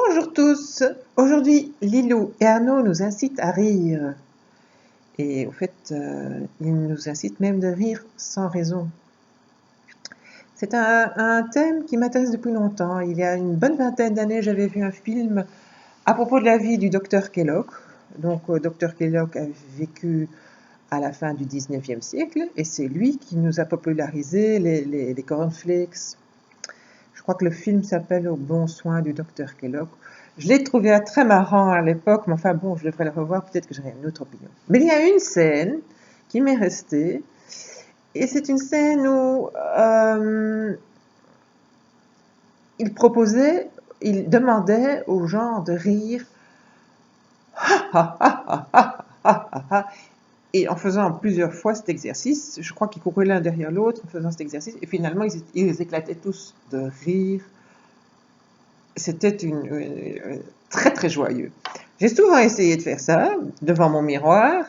Bonjour tous. Aujourd'hui, Lilou et Arnaud nous incitent à rire. Et au fait, ils nous incitent même de rire sans raison. C'est un thème qui m'intéresse depuis longtemps. Il y a une bonne vingtaine d'années, j'avais vu un film à propos de la vie du docteur Kellogg. Donc, docteur Kellogg a vécu à la fin du 19e siècle et c'est lui qui nous a popularisé les cornflakes. Je crois que le film s'appelle Au bon soin du docteur Kellogg. Je l'ai trouvé très marrant à l'époque, mais enfin bon, je devrais le revoir, peut-être que j'aurai une autre opinion. Mais il y a une scène qui m'est restée, et c'est une scène où il demandait aux gens de rire, et en faisant plusieurs fois cet exercice, je crois qu'ils couraient l'un derrière l'autre en faisant cet exercice, et finalement ils éclataient tous de rire. C'était très très joyeux. J'ai souvent essayé de faire ça devant mon miroir.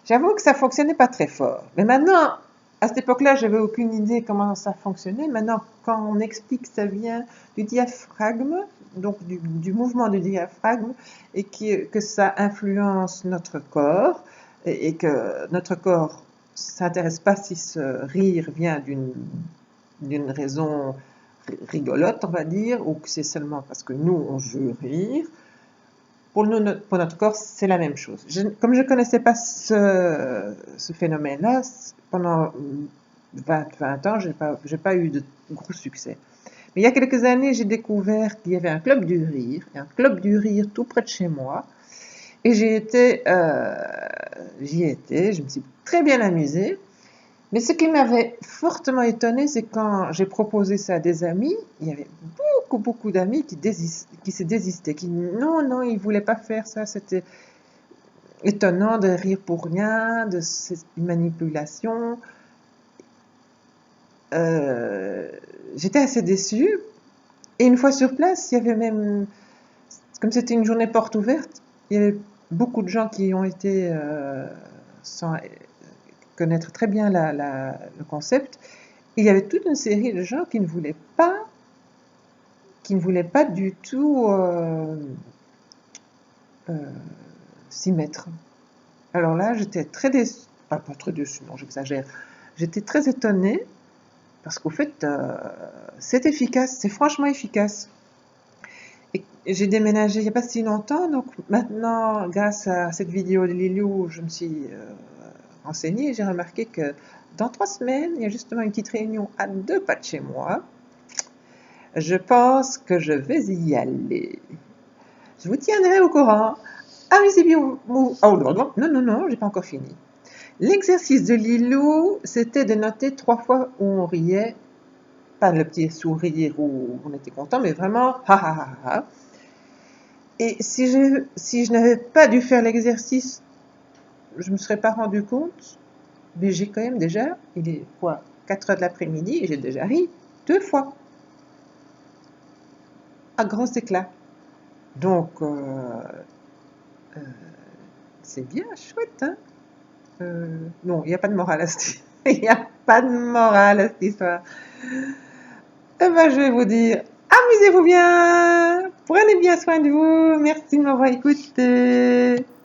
J'avoue que ça fonctionnait pas très fort. Mais maintenant, à cette époque-là, j'avais aucune idée comment ça fonctionnait. Maintenant, quand on explique, ça vient du diaphragme, donc du mouvement du diaphragme, et que ça influence notre corps, et que notre corps s'intéresse pas si ce rire vient d'une raison rigolote, on va dire, ou que c'est seulement parce que nous, on veut rire. Pour notre corps, c'est la même chose. Comme je ne connaissais pas ce phénomène-là, pendant 20 ans, je n'ai pas eu de gros succès. Mais il y a quelques années, j'ai découvert qu'il y avait un club du rire tout près de chez moi. Et j'y étais, je me suis très bien amusée. Mais ce qui m'avait fortement étonnée, c'est quand j'ai proposé ça à des amis, il y avait beaucoup d'amis qui se désistaient, qui non, ils ne voulaient pas faire ça, c'était étonnant de rire pour rien, de cette manipulation. J'étais assez déçue. Et une fois sur place, il y avait même, comme c'était une journée porte ouverte, il y avait beaucoup de gens qui ont été, sans connaître très bien le concept. Il y avait toute une série de gens qui ne voulaient pas du tout s'y mettre. Alors là, j'étais très déçue, pas très déçue, non, j'exagère. J'étais très étonnée parce qu'au fait, c'est efficace, c'est franchement efficace. Et j'ai déménagé il n'y a pas si longtemps, donc maintenant, grâce à cette vidéo de Lilou, je me suis renseignée et j'ai remarqué que dans 3 semaines, il y a justement une petite réunion à 2 pas de chez moi. Je pense que je vais y aller. Je vous tiendrai au courant. Amusez-vous. Oh non, j'ai pas encore fini. L'exercice de Lilou, c'était de noter 3 fois où on riait. Pas le petit sourire où on était content, mais vraiment ha. Et si je n'avais pas dû faire l'exercice, je ne me serais pas rendu compte. Mais j'ai quand même déjà, il est quoi, 4 heures de l'après-midi, et j'ai déjà ri 2 fois. À gros éclat. Donc, c'est bien chouette, hein. Non, il n'y a pas de morale à cette il n'y a pas de morale à cette histoire. Eh ben, je vais vous dire, amusez-vous bien, prenez bien soin de vous, merci de m'avoir écouté.